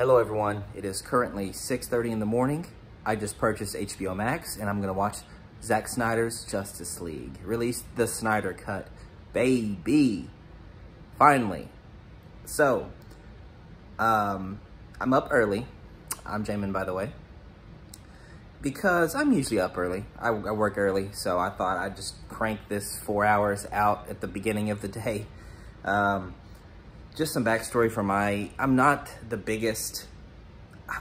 Hello everyone, it is currently 6:30 in the morning. I just purchased HBO Max and I'm gonna watch Zack Snyder's Justice League. Released the Snyder Cut, baby, finally. So, I'm up early. I'm Jamin, by the way, because I'm usually up early. I work early, so I thought I'd just crank this 4 hours out at the beginning of the day. Just some backstory for I'm not the biggest,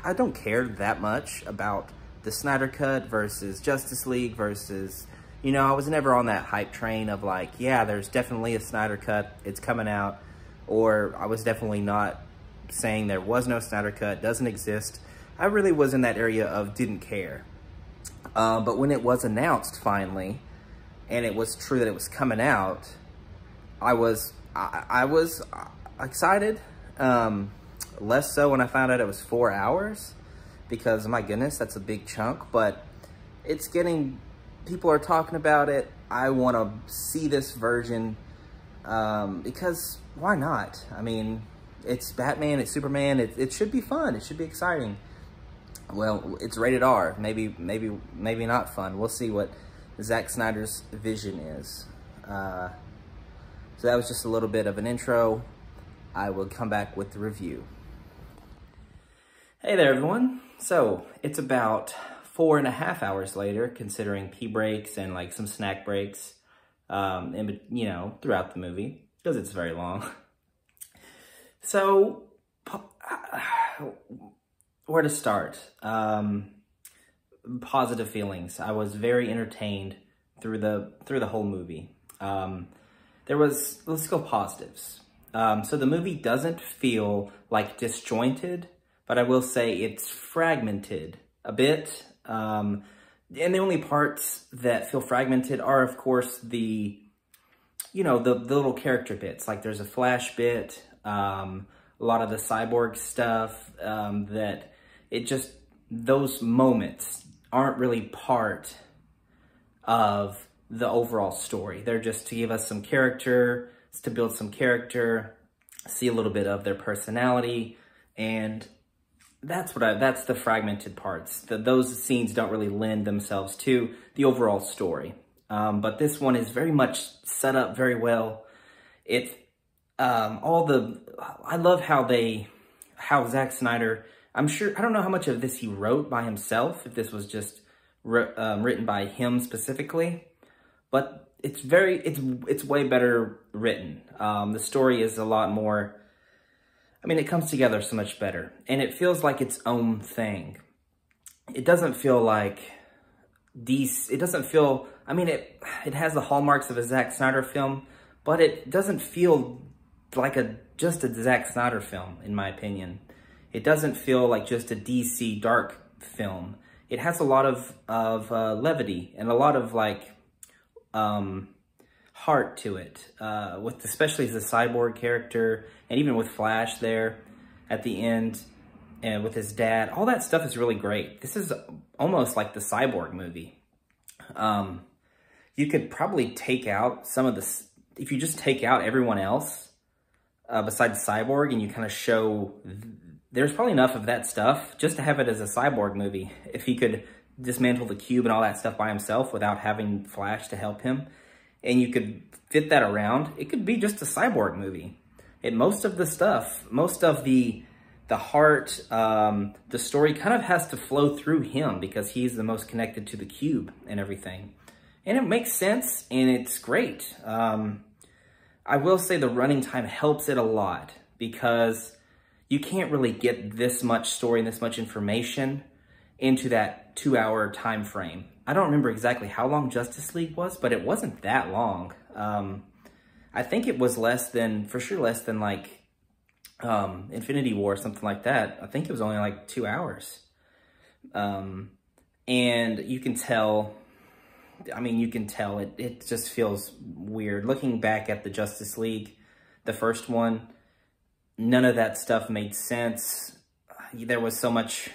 I don't care that much about the Snyder Cut versus Justice League versus, I was never on that hype train of like, yeah, there's definitely a Snyder Cut, it's coming out. Or I was definitely not saying there was no Snyder Cut, doesn't exist. I really was in that area of didn't care. But when it was announced finally, and it was true that it was coming out, I was excited. Less so when I found out it was 4 hours, because my goodness, that's a big chunk, but it's people are talking about it. I want to see this version, because why not? I mean, it's Batman, it's Superman, it should be fun, it should be exciting. Well, it's rated R, maybe not fun. We'll see what Zack Snyder's vision is. So that was just a little bit of an intro. I will come back with the review. Hey there, everyone. So it's about 4.5 hours later, considering pee breaks and like some snack breaks, throughout the movie, because it's very long. So, where to start? Positive feelings. I was very entertained through the whole movie. Let's go positives. So the movie doesn't feel like disjointed, but I will say it's fragmented a bit. And the only parts that feel fragmented are, of course, the little character bits. Like there's a Flash bit, a lot of the cyborg stuff, those moments aren't really part of the overall story. They're just to give us some character, to build some character, see a little bit of their personality, and that's the fragmented parts. Those scenes don't really lend themselves to the overall story. But this one is very much set up very well. I love how Zack Snyder, I don't know how much of this he wrote by himself, if this was just written by him specifically, but it's way better written. The story is a lot more, it comes together so much better, and it feels like its own thing. It doesn't feel like it doesn't feel, it has the hallmarks of a Zack Snyder film, but it doesn't feel like just a Zack Snyder film, in my opinion. It doesn't feel like just a DC dark film. It has a lot of levity and a lot of heart to it, with especially the cyborg character, and even with Flash there at the end, and with his dad. All that stuff is really great. This is almost like the Cyborg movie. You could probably take out some of if you just take out everyone else besides Cyborg, and you kind of show, there's probably enough of that stuff just to have it as a Cyborg movie. If he could dismantle the cube and all that stuff by himself without having Flash to help him, and you could fit that around, it could be just a Cyborg movie. Most of the stuff, most of the heart, the story kind of has to flow through him because he's the most connected to the cube and everything. And it makes sense, and it's great. I will say the running time helps it a lot, because you can't really get this much story and this much information into that 2-hour time frame. I don't remember exactly how long Justice League was, but it wasn't that long. I think it was for sure less than like Infinity War or something like that. I think it was only like 2 hours. And you can tell, it just feels weird. Looking back at the Justice League, the first one, none of that stuff made sense. There was so much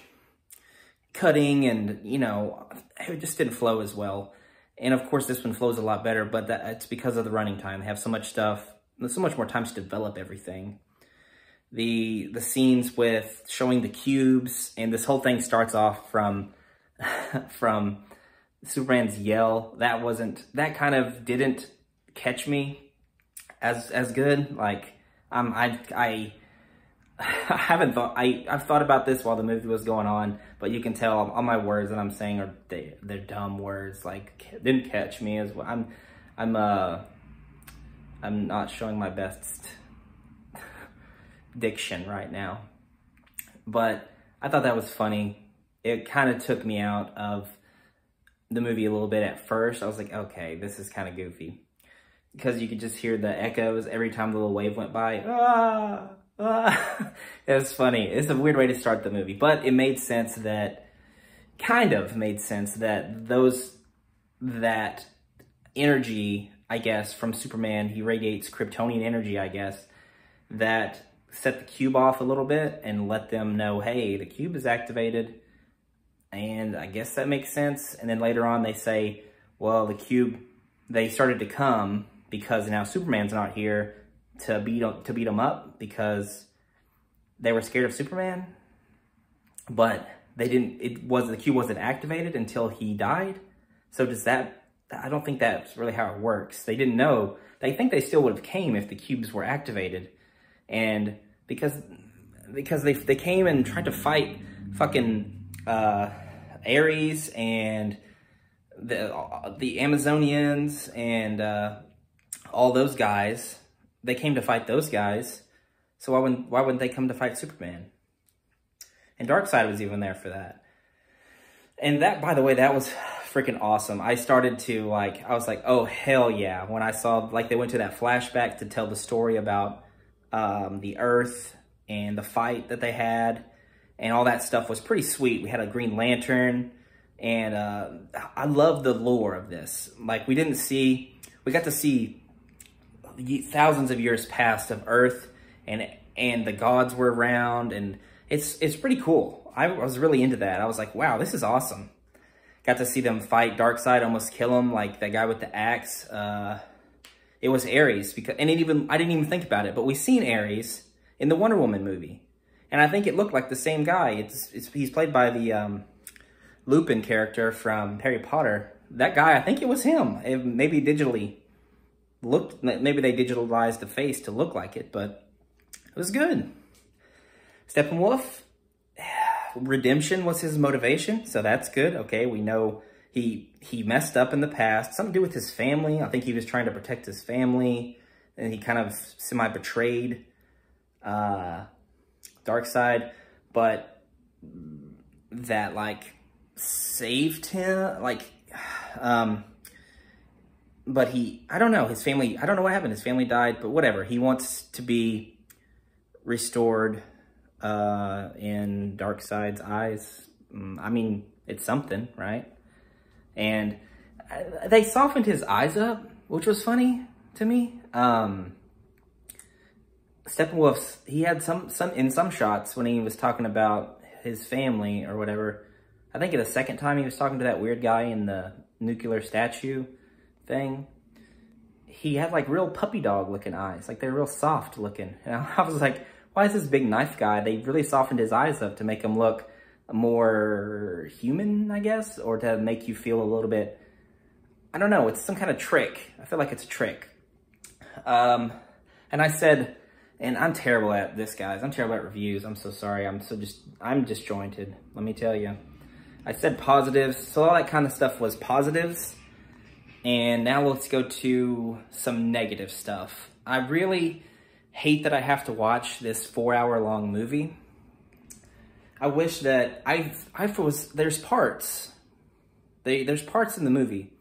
cutting, and it just didn't flow as well. And of course this one flows a lot better, but it's because of the running time. They have so much stuff, so much more time to develop everything. the scenes with showing the cubes, and this whole thing starts off from from Superman's yell. That kind of didn't catch me as good. Like I I've thought about this while the movie was going on, but you can tell all my words that I'm saying are they're dumb words. Like, didn't catch me as well. I'm not showing my best diction right now, but I thought that was funny. It kind of took me out of the movie a little bit at first. I was like, okay, this is kind of goofy, because you could just hear the echoes every time the little wave went by. Ah! It was funny. It's a weird way to start the movie, but it made sense kind of made sense that that energy, I guess, from Superman, he radiates Kryptonian energy, I guess, that set the cube off a little bit and let them know, hey, the cube is activated. And I guess that makes sense. And then later on they say, well, the cube, they started to come because now Superman's not here to beat them up because they were scared of Superman. But they didn't, the cube wasn't activated until he died. So I don't think that's really how it works. They didn't know. They think they still would have came if the cubes were activated. And because they came and tried to fight fucking Ares and the Amazonians and all those guys. They came to fight those guys. So why wouldn't they come to fight Superman? And Darkseid was even there for that. And that, by the way, that was freaking awesome. I was like, oh, hell yeah. When I saw, like, they went to that flashback to tell the story about the Earth and the fight that they had. And all that stuff was pretty sweet. We had a Green Lantern. And I love the lore of this. Like, we got to see thousands of years past of Earth. And the gods were around. And it's pretty cool. I was really into that. I was like, wow, this is awesome. Got to see them fight Darkseid, almost kill him, like that guy with the axe. It was Ares, I didn't even think about it, but we've seen Ares in the Wonder Woman movie. And I think it looked like the same guy. He's played by the Lupin character from Harry Potter. That guy, I think it was him. Maybe they digitalized the face to look like it, but it was good. Steppenwolf, redemption was his motivation, so that's good. Okay, we know he messed up in the past. Something to do with his family. I think he was trying to protect his family, and he kind of semi-betrayed Darkseid, but that, like, saved him, like, but I don't know, his family, I don't know what happened. His family died, but whatever. He wants to be restored in Darkseid's eyes. I mean, it's something, right? And they softened his eyes up, which was funny to me. Steppenwolf's, he had some in some shots when he was talking about his family or whatever. I think the second time he was talking to that weird guy in the nuclear statue thing, he had like real puppy dog looking eyes. Like, they're real soft looking. And I was like, why is this big knife guy? They really softened his eyes up to make him look more human, I guess, or to make you feel a little bit, I don't know, it's some kind of trick. I feel like it's a trick. And I said, and I'm terrible at this, guys. I'm terrible at reviews. I'm so sorry. I'm disjointed, let me tell you. I said positives, so all that kind of stuff was positives. And now let's go to some negative stuff. I really hate that I have to watch this 4-hour-long movie. I wish that there's parts. There's parts in the movie.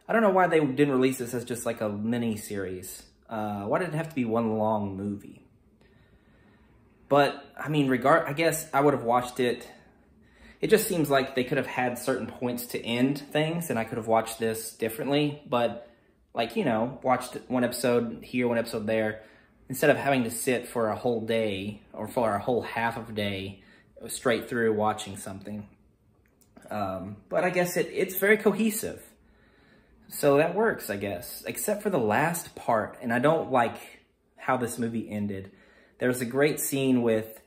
I don't know why they didn't release this as just like a mini series. Why did it have to be one long movie? But I mean, I guess I would have watched it. It just seems like they could have had certain points to end things, and I could have watched this differently. But, like, you know, watched one episode here, one episode there, instead of having to sit for a whole day or for a whole half of a day straight through watching something. But I guess it's very cohesive. So that works, I guess, except for the last part. And I don't like how this movie ended. There's a great scene with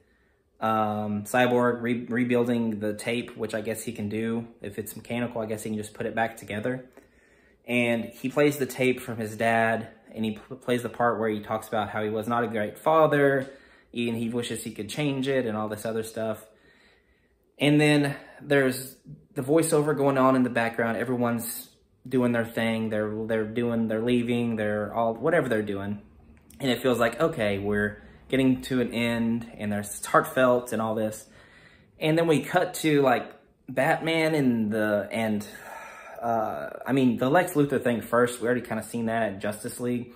Cyborg rebuilding the tape, which I guess he can do. If it's mechanical, I guess he can just put it back together. And he plays the tape from his dad, and he plays the part where he talks about how he was not a great father, and he wishes he could change it, and all this other stuff. And then there's the voiceover going on in the background. Everyone's doing their thing. They're leaving. They're all whatever they're doing, and it feels like, okay, we're getting to an end, and there's heartfelt and all this. And then we cut to like Batman I mean, the Lex Luthor thing first. We already kind of seen that at Justice League,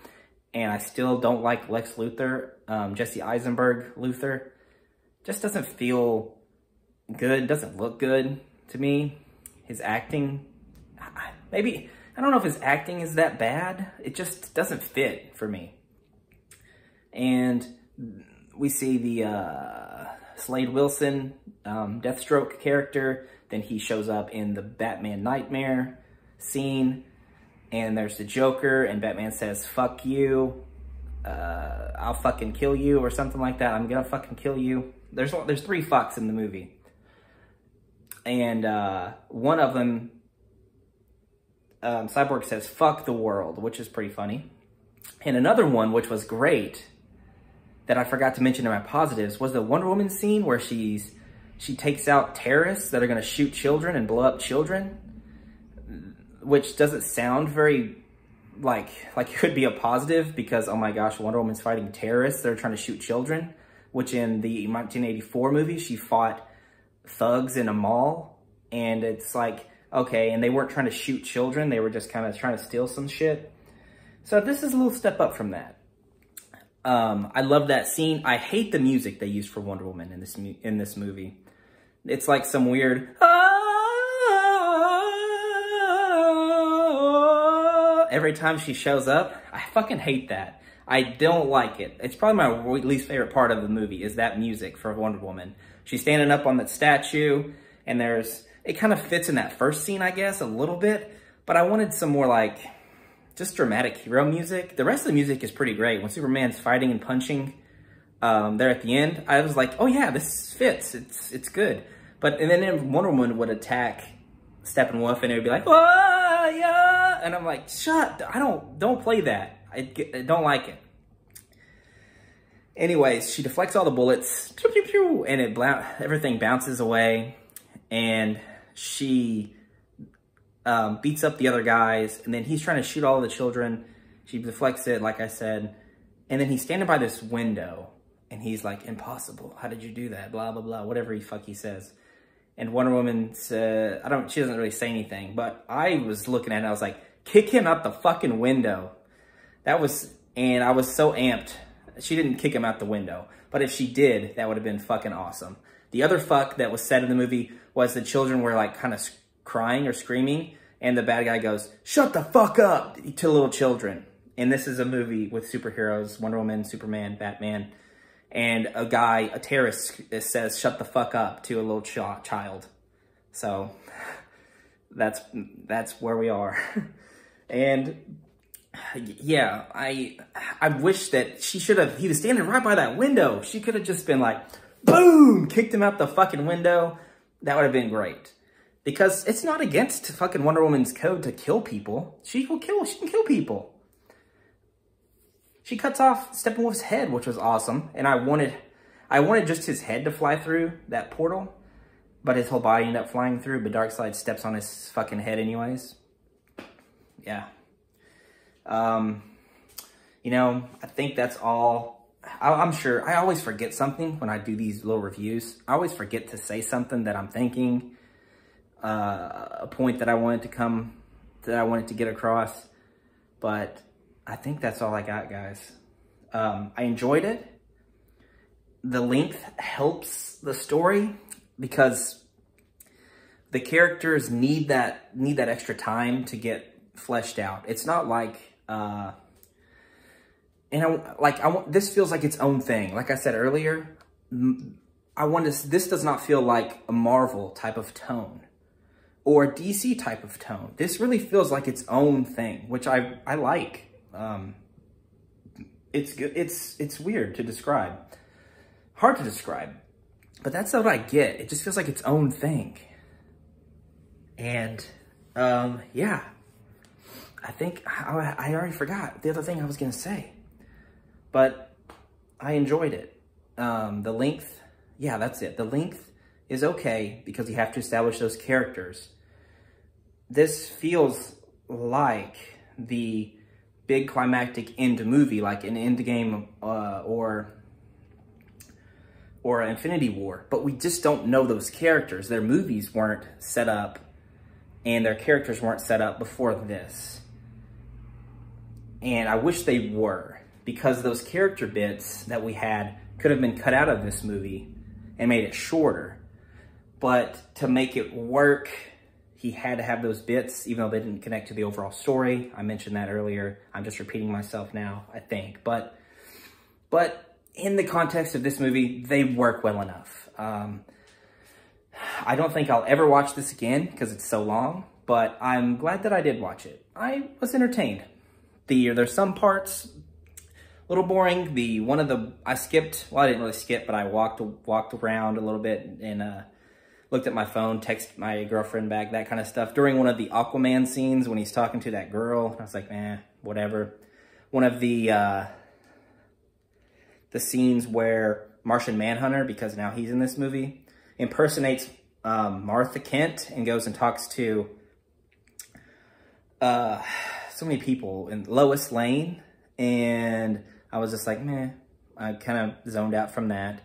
and I still don't like Lex Luthor. Jesse Eisenberg Luthor just doesn't feel good, doesn't look good to me. His acting, maybe, I don't know if his acting is that bad. It just doesn't fit for me. And we see the Slade Wilson Deathstroke character. Then he shows up in the Batman Nightmare scene, and there's the Joker, and Batman says, "Fuck you, I'll fucking kill you," or something like that. "I'm gonna fucking kill you." There's 3 fucks in the movie. And one of them, Cyborg says, "Fuck the world," which is pretty funny. And another one, which was great, that I forgot to mention in my positives, was the Wonder Woman scene where she takes out terrorists that are going to shoot children and blow up children, which doesn't sound very, like it could be a positive, because, oh my gosh, Wonder Woman's fighting terrorists that are trying to shoot children, which in the 1984 movie, she fought thugs in a mall, and it's like, okay, and they weren't trying to shoot children, they were just kind of trying to steal some shit. So this is a little step up from that. I love that scene. I hate the music they used for Wonder Woman in this movie. It's like some weird every time she shows up. I fucking hate that. I don't like it. It's probably my least favorite part of the movie, is that music for Wonder Woman. She's standing up on that statue, and it kind of fits in that first scene, I guess, a little bit, but I wanted some more like just dramatic hero music. The rest of the music is pretty great. When Superman's fighting and punching there at the end, I was like, oh yeah, this fits. It's good. And then Wonder Woman would attack Steppenwolf, and it would be like, oh yeah, and I'm like, shut! Don't play that. I don't like it. Anyways, she deflects all the bullets, pew, pew, pew, and everything bounces away, and she beats up the other guys, and then he's trying to shoot all the children. She deflects it, like I said, and then he's standing by this window, and he's like, impossible, how did you do that, blah, blah, blah, whatever he says. And Wonder Woman said, she doesn't really say anything, but I was looking at it, I was like, kick him out the fucking window. And I was so amped. She didn't kick him out the window, but if she did, that would have been fucking awesome. The other fuck that was said in the movie was the children were like kind of crying or screaming, and the bad guy goes, shut the fuck up, to little children. And this is a movie with superheroes, Wonder Woman, Superman, Batman, and a terrorist says, shut the fuck up, to a little child. So that's where we are. And yeah, I wish that he was standing right by that window. She could have just been like, boom, kicked him out the fucking window. That would have been great. Because it's not against fucking Wonder Woman's code to kill people. She can kill people. She cuts off Steppenwolf's head, which was awesome. And I wanted just his head to fly through that portal. But his whole body ended up flying through. But Darkseid steps on his fucking head anyways. Yeah. You know, I think that's all. I'm sure I always forget something when I do these little reviews. I always forget to say something that I'm thinking, a point that I wanted to get across. But I think that's all I got, guys. I enjoyed it. The length helps the story because the characters need that extra time to get fleshed out. It's not like, this feels like its own thing. Like I said earlier, this does not feel like a Marvel type of tone or a DC type of tone. This really feels like its own thing, which I like. It's good. It's weird to describe. hard to describe, but that's what I get. It just feels like its own thing. And yeah, I think I already forgot the other thing I was gonna say, but I enjoyed it. The length, yeah, that's it. The length is okay because you have to establish those characters. This feels like the big climactic end movie, like an Endgame or Infinity War, but we just don't know those characters. Their movies weren't set up and their characters weren't set up before this. And I wish they were, because those character bits that we had could have been cut out of this movie and made it shorter. But to make it work, he had to have those bits, even though they didn't connect to the overall story. I mentioned that earlier. I'm just repeating myself now, I think. But in the context of this movie, they work well enough. I don't think I'll ever watch this again because it's so long, but I'm glad that I did watch it. I was entertained. There's some parts a little boring. I skipped, well, I didn't really skip, but I walked around a little bit and looked at my phone, texted my girlfriend back, that kind of stuff. During one of the Aquaman scenes when he's talking to that girl, I was like, whatever. One of the scenes where Martian Manhunter, because now he's in this movie, impersonates Martha Kent and goes and talks to so many people, and Lois Lane, and I was just like, I kind of zoned out from that.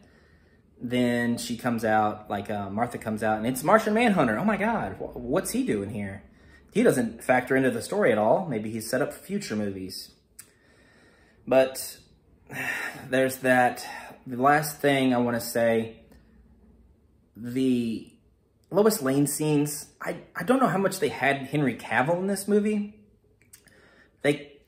Then she comes out, like Martha comes out, and it's Martian Manhunter. Oh my God, what's he doing here? He doesn't factor into the story at all. Maybe he's set up for future movies. But there's that. The last thing I want to say, the Lois Lane scenes, I don't know how much they had Henry Cavill in this movie.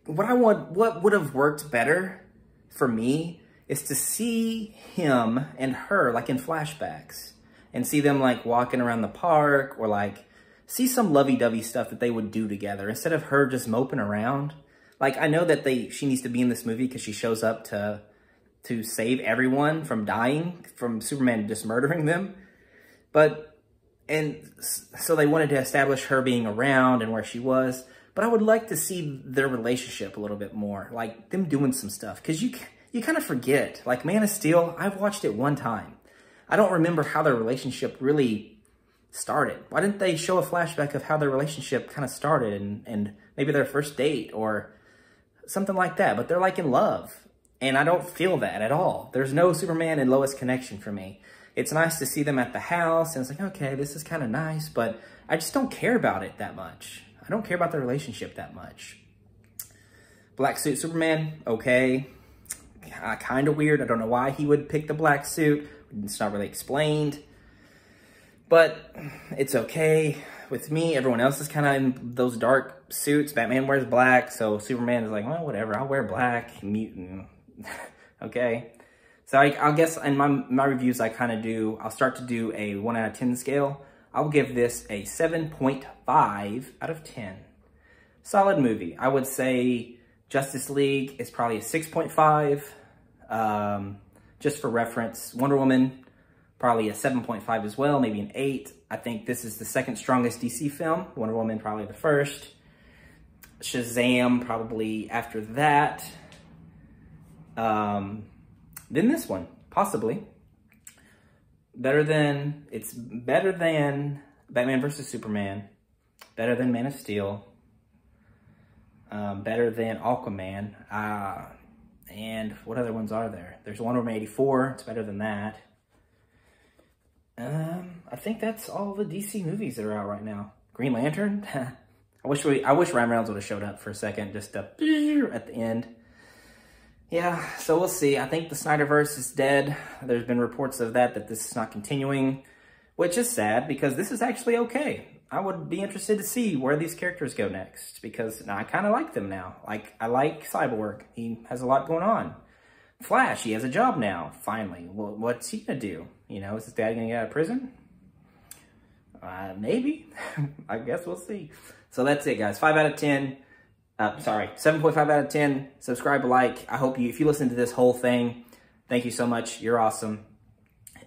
What would have worked better for me is to see him and her like in flashbacks and see them like walking around the park, or like see some lovey-dovey stuff that they would do together instead of her just moping around. Like, I know that she needs to be in this movie because she shows up to save everyone from dying, from Superman just murdering them. So they wanted to establish her being around and where she was. But I would like to see their relationship a little bit more, like them doing some stuff. Because you kind of forget, like Man of Steel, I've watched it one time. I don't remember how their relationship really started. Why didn't they show a flashback of how their relationship kind of started and maybe their first date or something like that? But they're like in love. And I don't feel that at all. There's no Superman and Lois connection for me. It's nice to see them at the house, and it's like, okay, this is kind of nice, but I just don't care about it that much. I don't care about the relationship that much. Black suit Superman, okay. Kind of weird. I don't know why he would pick the black suit. It's not really explained. But it's okay with me. Everyone else is kind of in those dark suits. Batman wears black, so Superman is like, well, whatever, I'll wear black. Mutant. Okay. So I guess in my reviews, I'll start to do a 1 out of 10 scale. I'll give this a 7.5 out of 10. Solid movie. I would say Justice League is probably a 6.5. Just for reference, Wonder Woman, probably a 7.5 as well, maybe an 8. I think this is the second strongest DC film. Wonder Woman, probably the first. Shazam, probably after that. Then this one, possibly. It's better than Batman vs. Superman. Better than Man of Steel. Better than Aquaman. And what other ones are there? There's Wonder Woman 84. It's better than that. I think that's all the DC movies that are out right now. Green Lantern. I wish Ryan Reynolds would have showed up for a second, just at the end. Yeah, so we'll see. I think the Snyderverse is dead. There's been reports of that this is not continuing, which is sad because this is actually okay. I would be interested to see where these characters go next because I kind of like them now. Like, I like Cyborg. He has a lot going on. Flash, he has a job now, finally. Well, what's he gonna do? You know, is his dad gonna get out of prison? Maybe. I guess we'll see. So that's it, guys. 5 out of 10. 7.5 out of 10. Subscribe, like. I hope if you listen to this whole thing, thank you so much. You're awesome.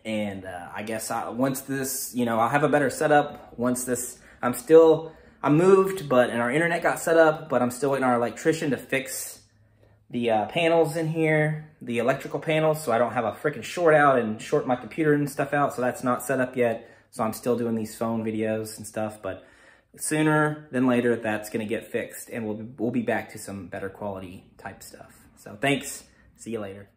And I guess once this, you know, I'll have a better setup. Once this, I moved, but, and our internet got set up, but I'm still waiting on our electrician to fix the panels in here, the electrical panels, so I don't have a freaking short out and short my computer and stuff out, so that's not set up yet. So I'm still doing these phone videos and stuff, but sooner than later, that's gonna get fixed, and we'll be back to some better quality type stuff. So thanks, see you later.